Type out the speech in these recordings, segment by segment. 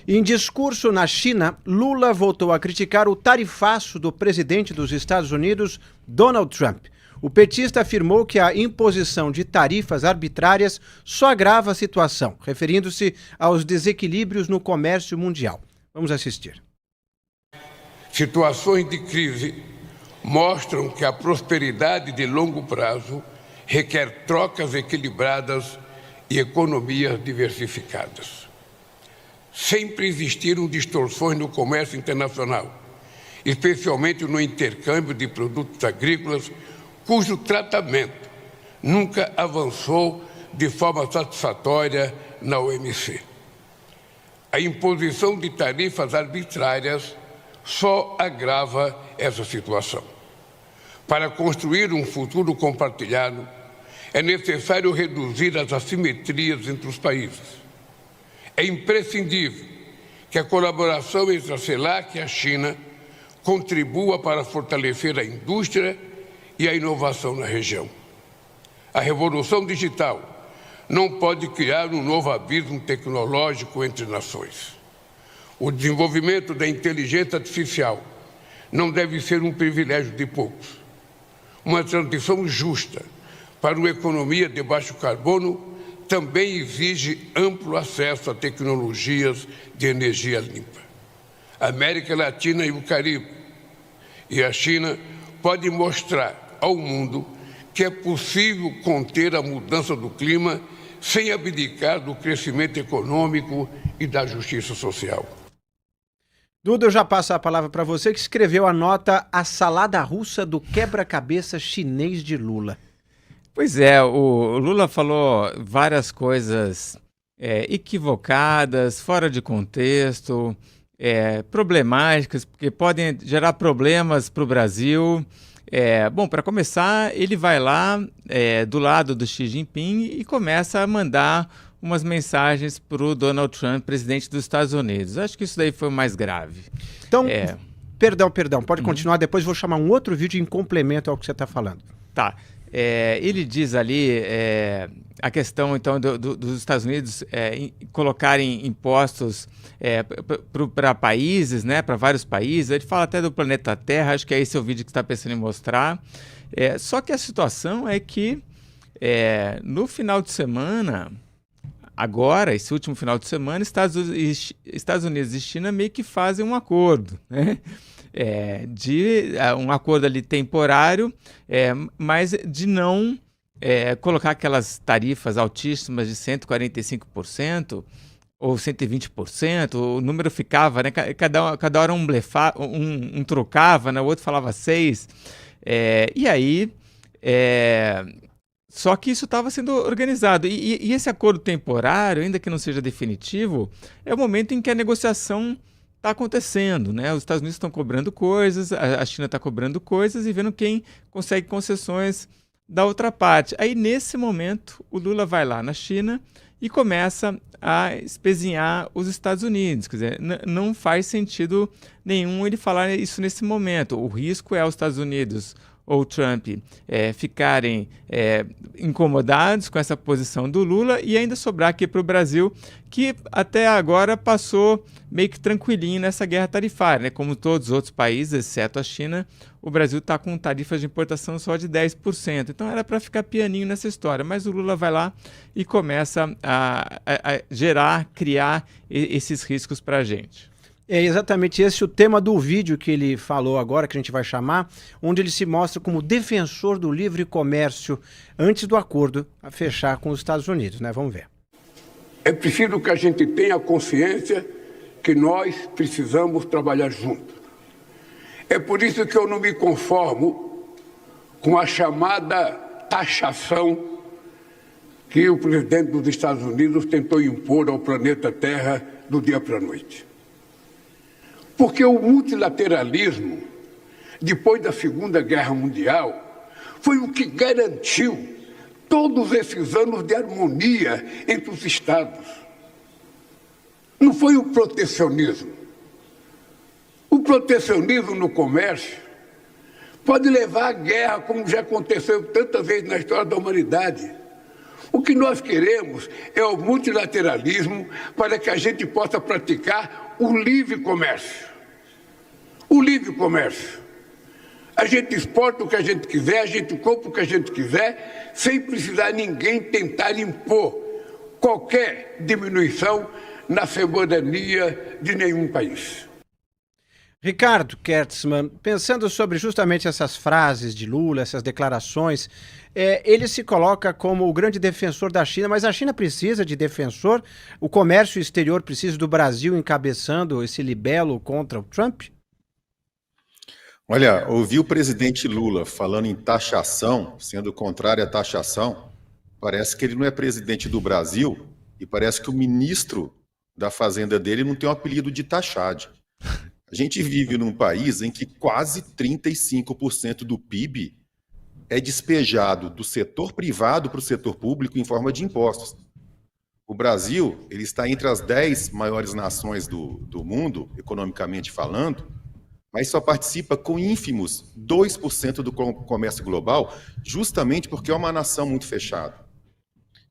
Em discurso na China, Lula voltou a criticar o tarifaço do presidente dos Estados Unidos, Donald Trump. O petista afirmou que a imposição de tarifas arbitrárias só agrava a situação, referindo-se aos desequilíbrios no comércio mundial. Vamos assistir. Situações de crise mostram que a prosperidade de longo prazo requer trocas equilibradas e economias diversificadas. Sempre existiram distorções no comércio internacional, especialmente no intercâmbio de produtos agrícolas, cujo tratamento nunca avançou de forma satisfatória na OMC. A imposição de tarifas arbitrárias só agrava essa situação. Para construir um futuro compartilhado, é necessário reduzir as assimetrias entre os países. É imprescindível que a colaboração entre a CELAC e a China contribua para fortalecer a indústria e a inovação na região. A revolução digital não pode criar um novo abismo tecnológico entre nações. O desenvolvimento da inteligência artificial não deve ser um privilégio de poucos. Uma transição justa para uma economia de baixo carbono também exige amplo acesso a tecnologias de energia limpa. A América Latina e o Caribe e a China podem mostrar ao mundo que é possível conter a mudança do clima sem abdicar do crescimento econômico e da justiça social. Duda, eu já passo a palavra para você, que escreveu a nota A Salada Russa do Quebra-Cabeça Chinês de Lula. Pois é, o Lula falou várias coisas equivocadas, fora de contexto, problemáticas, porque podem gerar problemas para o Brasil. Bom, para começar, ele vai lá do lado do Xi Jinping e começa a mandar umas mensagens para o Donald Trump, presidente dos Estados Unidos. Acho que isso daí foi o mais grave. Então, perdão, pode continuar, depois vou chamar um outro vídeo em complemento ao que você está falando. Tá. Ele diz ali a questão, então, dos Estados Unidos colocarem impostos para países, né, para vários países. Ele fala até do planeta Terra, acho que é esse o vídeo que está pensando em mostrar. Só que a situação é que no final de semana, agora, esse último final de semana, Estados Unidos e China meio que fazem um acordo, né? Um acordo ali temporário, mas de não colocar aquelas tarifas altíssimas de 145% ou 120%, o número ficava, né? Cada hora um trocava, né? O outro falava 6%, e aí... Só que isso estava sendo organizado. E esse acordo temporário, ainda que não seja definitivo, é o momento em que a negociação está acontecendo, né? Os Estados Unidos estão cobrando coisas, a China está cobrando coisas e vendo quem consegue concessões da outra parte. Aí, nesse momento, o Lula vai lá na China e começa a espezinhar os Estados Unidos. Quer dizer, não faz sentido nenhum ele falar isso nesse momento. O risco é os Estados Unidos ou Trump ficarem incomodados com essa posição do Lula e ainda sobrar aqui para o Brasil, que até agora passou meio que tranquilinho nessa guerra tarifária, né? Como todos os outros países, exceto a China, o Brasil está com tarifas de importação só de 10%. Então era para ficar pianinho nessa história, mas o Lula vai lá e começa a criar esses riscos para a gente. É exatamente esse o tema do vídeo que ele falou agora, que a gente vai chamar, onde ele se mostra como defensor do livre comércio antes do acordo a fechar com os Estados Unidos, né? Vamos ver. É preciso que a gente tenha consciência que nós precisamos trabalhar juntos. É por isso que eu não me conformo com a chamada taxação que o presidente dos Estados Unidos tentou impor ao planeta Terra do dia para a noite. Porque o multilateralismo, depois da Segunda Guerra Mundial, foi o que garantiu todos esses anos de harmonia entre os Estados. Não foi o protecionismo. O protecionismo no comércio pode levar à guerra, como já aconteceu tantas vezes na história da humanidade. O que nós queremos é o multilateralismo para que a gente possa praticar o livre comércio. O livre comércio. A gente exporta o que a gente quiser, a gente compra o que a gente quiser, sem precisar ninguém tentar impor qualquer diminuição na soberania de nenhum país. Ricardo Kertzmann, pensando sobre justamente essas frases de Lula, essas declarações, ele se coloca como o grande defensor da China, mas a China precisa de defensor? O comércio exterior precisa do Brasil encabeçando esse libelo contra o Trump? Olha, ouvir o presidente Lula falando em taxação, sendo contrário à taxação, parece que ele não é presidente do Brasil e parece que o ministro da Fazenda dele não tem o apelido de Taxade. A gente vive num país em que quase 35% do PIB é despejado do setor privado para o setor público em forma de impostos. O Brasil, ele está entre as 10 maiores nações do mundo, economicamente falando, mas só participa com ínfimos 2% do comércio global, justamente porque é uma nação muito fechada.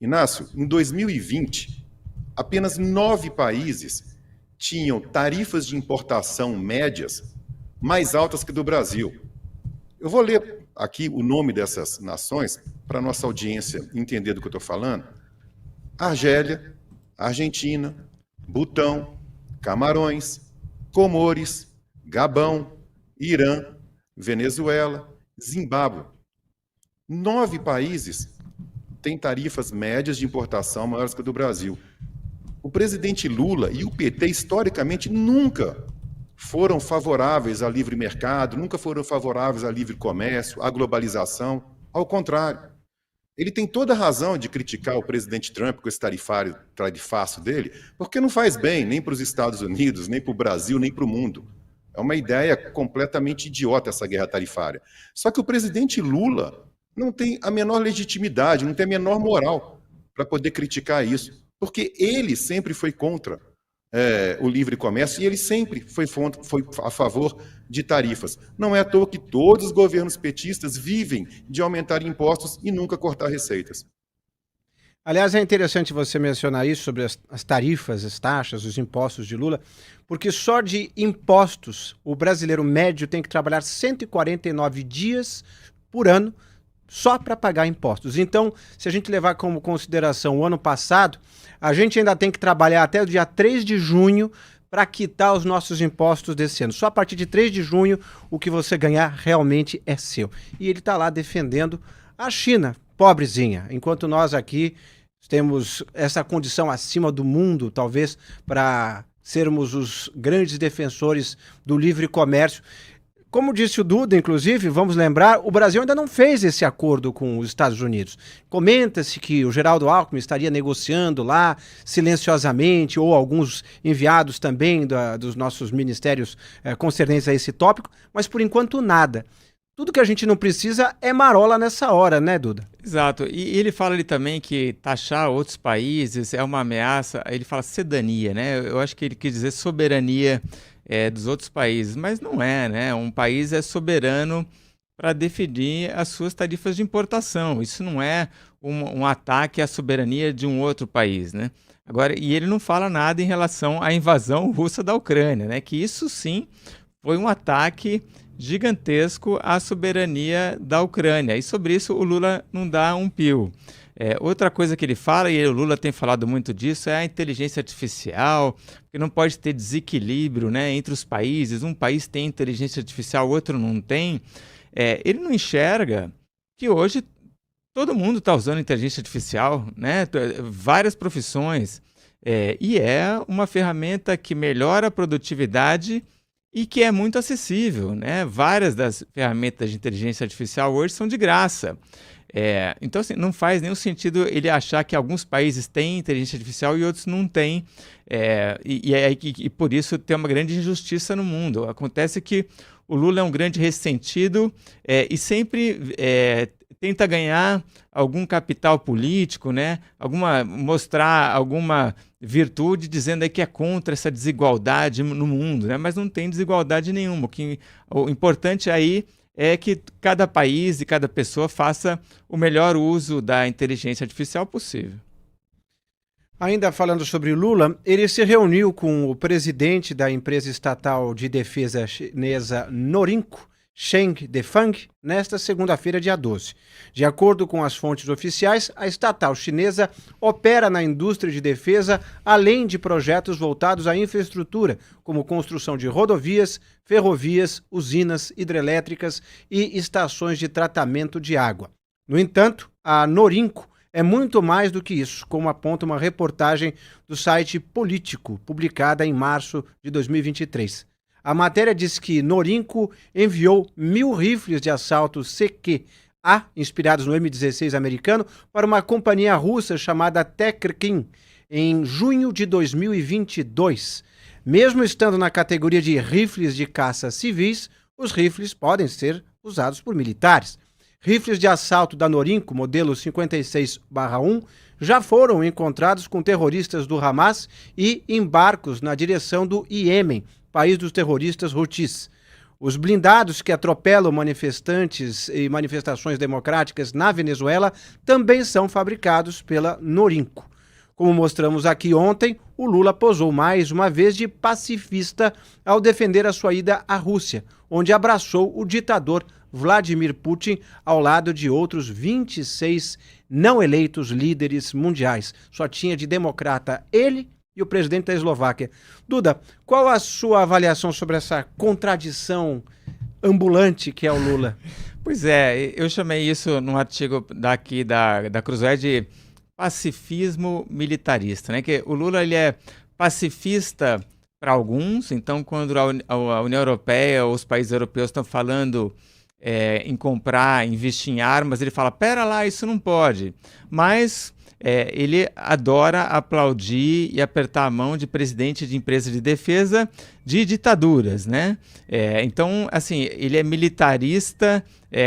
Inácio, em 2020, apenas 9 países tinham tarifas de importação médias mais altas que do Brasil. Eu vou ler aqui o nome dessas nações para a nossa audiência entender do que eu estou falando. Argélia, Argentina, Butão, Camarões, Comores, Gabão, Irã, Venezuela, Zimbábue. 9 países têm tarifas médias de importação maiores que a do Brasil. O presidente Lula e o PT, historicamente, nunca foram favoráveis ao livre mercado, nunca foram favoráveis ao livre comércio, à globalização. Ao contrário, ele tem toda a razão de criticar o presidente Trump com esse tarifaço dele, porque não faz bem nem para os Estados Unidos, nem para o Brasil, nem para o mundo. É uma ideia completamente idiota essa guerra tarifária. Só que o presidente Lula não tem a menor legitimidade, não tem a menor moral para poder criticar isso. Porque ele sempre foi contra o livre comércio e ele sempre foi a favor de tarifas. Não é à toa que todos os governos petistas vivem de aumentar impostos e nunca cortar receitas. Aliás, é interessante você mencionar isso sobre as tarifas, as taxas, os impostos de Lula, porque só de impostos o brasileiro médio tem que trabalhar 149 dias por ano só para pagar impostos. Então, se a gente levar como consideração o ano passado, a gente ainda tem que trabalhar até o dia 3 de junho para quitar os nossos impostos desse ano. Só a partir de 3 de junho o que você ganhar realmente é seu. E ele está lá defendendo a China, pobrezinha, enquanto nós aqui temos essa condição acima do mundo, talvez, para sermos os grandes defensores do livre comércio. Como disse o Duda, inclusive, vamos lembrar, o Brasil ainda não fez esse acordo com os Estados Unidos. Comenta-se que o Geraldo Alckmin estaria negociando lá silenciosamente, ou alguns enviados também dos nossos ministérios concernentes a esse tópico, mas por enquanto nada. Tudo que a gente não precisa é marola nessa hora, né, Duda? Exato. E ele fala ali também que taxar outros países é uma ameaça, ele fala cidadania, né? Eu acho que ele quis dizer soberania dos outros países, mas não é, né? Um país é soberano para definir as suas tarifas de importação. Isso não é um ataque à soberania de um outro país, né? Agora, e ele não fala nada em relação à invasão russa da Ucrânia, né? Que isso sim foi um ataque gigantesco à soberania da Ucrânia. E sobre isso o Lula não dá um pio. Outra coisa que ele fala, e o Lula tem falado muito disso, é a inteligência artificial, que não pode ter desequilíbrio, né, entre os países. Um país tem inteligência artificial, o outro não tem. Ele não enxerga que hoje todo mundo está usando inteligência artificial, né, várias profissões, e é uma ferramenta que melhora a produtividade e que é muito acessível, né? Várias das ferramentas de inteligência artificial hoje são de graça. Então, assim, não faz nenhum sentido ele achar que alguns países têm inteligência artificial e outros não têm, e por isso tem uma grande injustiça no mundo. Acontece que o Lula é um grande ressentido e sempre tenta ganhar algum capital político, né? Mostrar alguma virtude dizendo aí que é contra essa desigualdade no mundo, né? Mas não tem desigualdade nenhuma. O importante aí é que cada país e cada pessoa faça o melhor uso da inteligência artificial possível. Ainda falando sobre Lula, ele se reuniu com o presidente da empresa estatal de defesa chinesa Norinco, Cheng Defang, nesta segunda-feira, dia 12. De acordo com as fontes oficiais, a estatal chinesa opera na indústria de defesa, além de projetos voltados à infraestrutura, como construção de rodovias, ferrovias, usinas hidrelétricas e estações de tratamento de água. No entanto, a Norinco é muito mais do que isso, como aponta uma reportagem do site Político, publicada em março de 2023. A matéria diz que Norinco enviou 1.000 rifles de assalto CQ-A, inspirados no M16 americano, para uma companhia russa chamada Tekrkin, em junho de 2022. Mesmo estando na categoria de rifles de caça civis, os rifles podem ser usados por militares. Rifles de assalto da Norinco, modelo 56/1, já foram encontrados com terroristas do Hamas e em barcos na direção do Iêmen, país dos terroristas Houthis. Os blindados que atropelam manifestantes e manifestações democráticas na Venezuela também são fabricados pela Norinco. Como mostramos aqui ontem, o Lula posou mais uma vez de pacifista ao defender a sua ida à Rússia, onde abraçou o ditador Vladimir Putin ao lado de outros 26 não eleitos líderes mundiais. Só tinha de democrata ele e o presidente da Eslováquia. Duda, qual a sua avaliação sobre essa contradição ambulante que é o Lula? Pois é, eu chamei isso num artigo daqui da Cruzoé de pacifismo militarista, né? Que o Lula ele é pacifista para alguns, então quando a União Europeia ou os países europeus estão falando em comprar, investir em armas, ele fala, pera lá, isso não pode. Mas ele adora aplaudir e apertar a mão de presidente de empresa de defesa de ditaduras, né? Então, assim, ele é militarista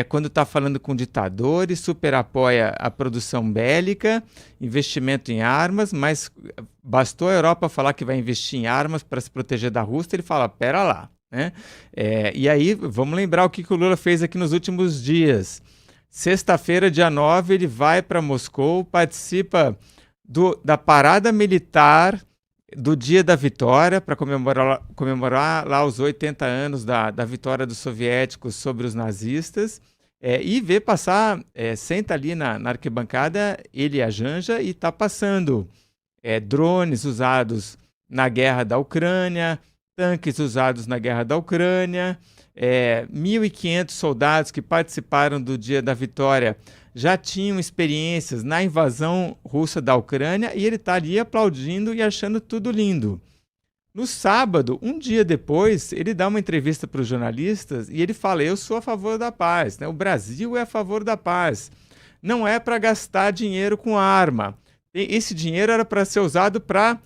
quando está falando com ditadores, super apoia a produção bélica, investimento em armas, mas bastou a Europa falar que vai investir em armas para se proteger da Rússia, ele fala, pera lá. Né? E aí, vamos lembrar o que o Lula fez aqui nos últimos dias. Sexta-feira, dia 9, ele vai para Moscou, participa da parada militar do Dia da Vitória, para comemorar lá os 80 anos da vitória dos soviéticos sobre os nazistas, e vê passar, senta ali na arquibancada, ele e a Janja, e está passando drones usados na guerra da Ucrânia, tanques usados na guerra da Ucrânia, 1.500 soldados que participaram do Dia da Vitória já tinham experiências na invasão russa da Ucrânia e ele está ali aplaudindo e achando tudo lindo. No sábado, um dia depois, ele dá uma entrevista para os jornalistas e ele fala, eu sou a favor da paz, né? O Brasil é a favor da paz. Não é para gastar dinheiro com arma. Esse dinheiro era para ser usado para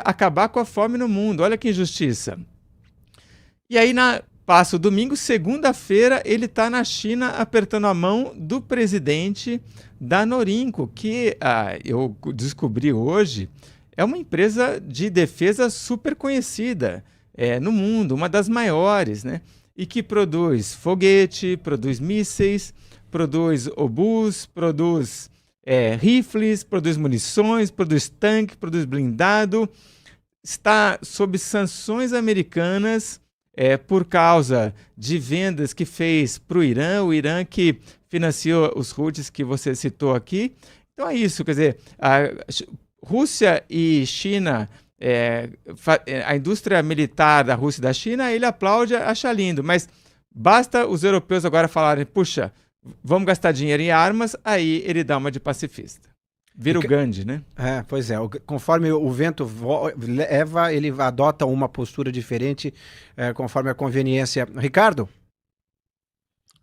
acabar com a fome no mundo. Olha que injustiça. E aí passa o domingo, segunda-feira, ele está na China apertando a mão do presidente da Norinco, que eu descobri hoje, é uma empresa de defesa super conhecida no mundo, uma das maiores, né? E que produz foguete, produz mísseis, produz obus, produz rifles, produz munições, produz tanque, produz blindado, está sob sanções americanas por causa de vendas que fez para o Irã que financiou os Houthis que você citou aqui. Então é isso, quer dizer, a Rússia e China, a indústria militar da Rússia e da China, ele aplaude, acha lindo, mas basta os europeus agora falarem, puxa, vamos gastar dinheiro em armas, aí ele dá uma de pacifista. Vira o Gandhi, né? Pois é. Conforme o vento leva, ele adota uma postura diferente conforme a conveniência. Ricardo?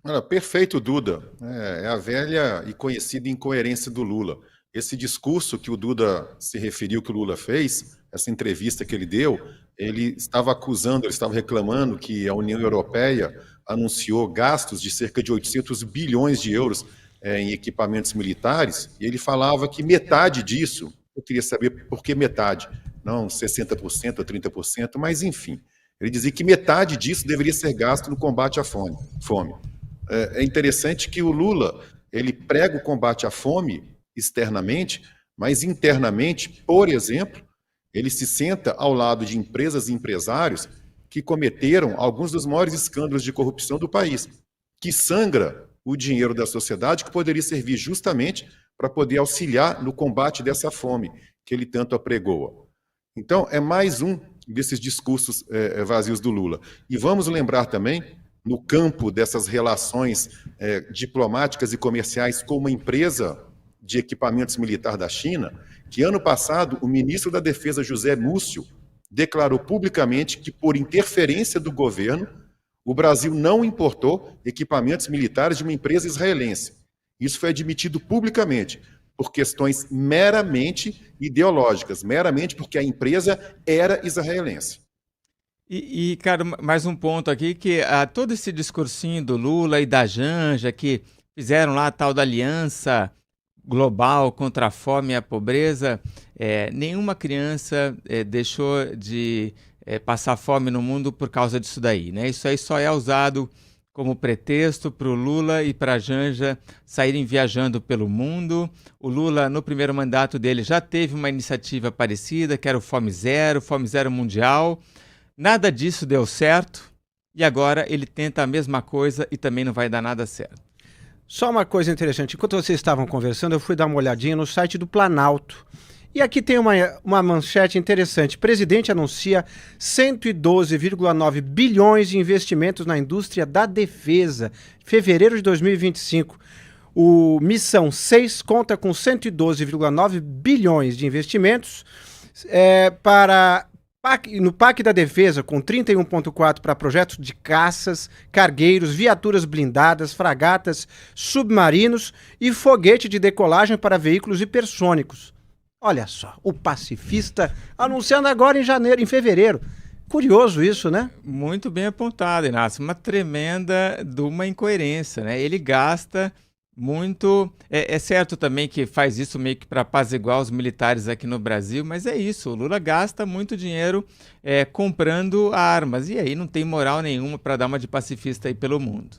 Olha, perfeito, Duda. É a velha e conhecida incoerência do Lula. Esse discurso que o Duda se referiu, que o Lula fez, essa entrevista que ele deu, ele estava reclamando que a União Europeia anunciou gastos de cerca de 800 bilhões de euros em equipamentos militares, e ele falava que metade disso, eu queria saber por que metade, não 60% ou 30%, mas enfim, Ele dizia que metade disso deveria ser gasto no combate à fome. É interessante que o Lula, ele prega o combate à fome externamente, mas internamente, por exemplo, ele se senta ao lado de empresas e empresários que cometeram alguns dos maiores escândalos de corrupção do país, que sangra o dinheiro da sociedade que poderia servir justamente para poder auxiliar no combate dessa fome que ele tanto apregoa. Então, é mais um desses discursos vazios do Lula. E vamos lembrar também, no campo dessas relações diplomáticas e comerciais com uma empresa de equipamentos militar da China, que ano passado o ministro da Defesa, José Múcio, declarou publicamente que, por interferência do governo, o Brasil não importou equipamentos militares de uma empresa israelense. Isso foi admitido publicamente, por questões meramente ideológicas, meramente porque a empresa era israelense. Cara, mais um ponto aqui, que todo esse discursinho do Lula e da Janja, que fizeram lá a tal da aliança global contra a fome e a pobreza, nenhuma criança deixou de passar fome no mundo por causa disso daí, né? Isso aí só é usado como pretexto para o Lula e para a Janja saírem viajando pelo mundo. O Lula, no primeiro mandato dele, já teve uma iniciativa parecida, que era o Fome Zero Mundial. Nada disso deu certo e agora ele tenta a mesma coisa e também não vai dar nada certo. Só uma coisa interessante, enquanto vocês estavam conversando, eu fui dar uma olhadinha no site do Planalto. E aqui tem uma manchete interessante. Presidente anuncia 112,9 bilhões de investimentos na indústria da defesa, fevereiro de 2025. O Missão 6 conta com 112,9 bilhões de investimentos no PAC da Defesa, com 31,4 para projetos de caças, cargueiros, viaturas blindadas, fragatas, submarinos e foguete de decolagem para veículos hipersônicos. Olha só, o pacifista anunciando agora em fevereiro. Curioso isso, né? Muito bem apontado, Inácio. Uma tremenda de uma incoerência, né? Ele gasta muito... É certo também que faz isso meio que para apaziguar os militares aqui no Brasil, mas é isso, o Lula gasta muito dinheiro comprando armas, e aí não tem moral nenhuma para dar uma de pacifista aí pelo mundo.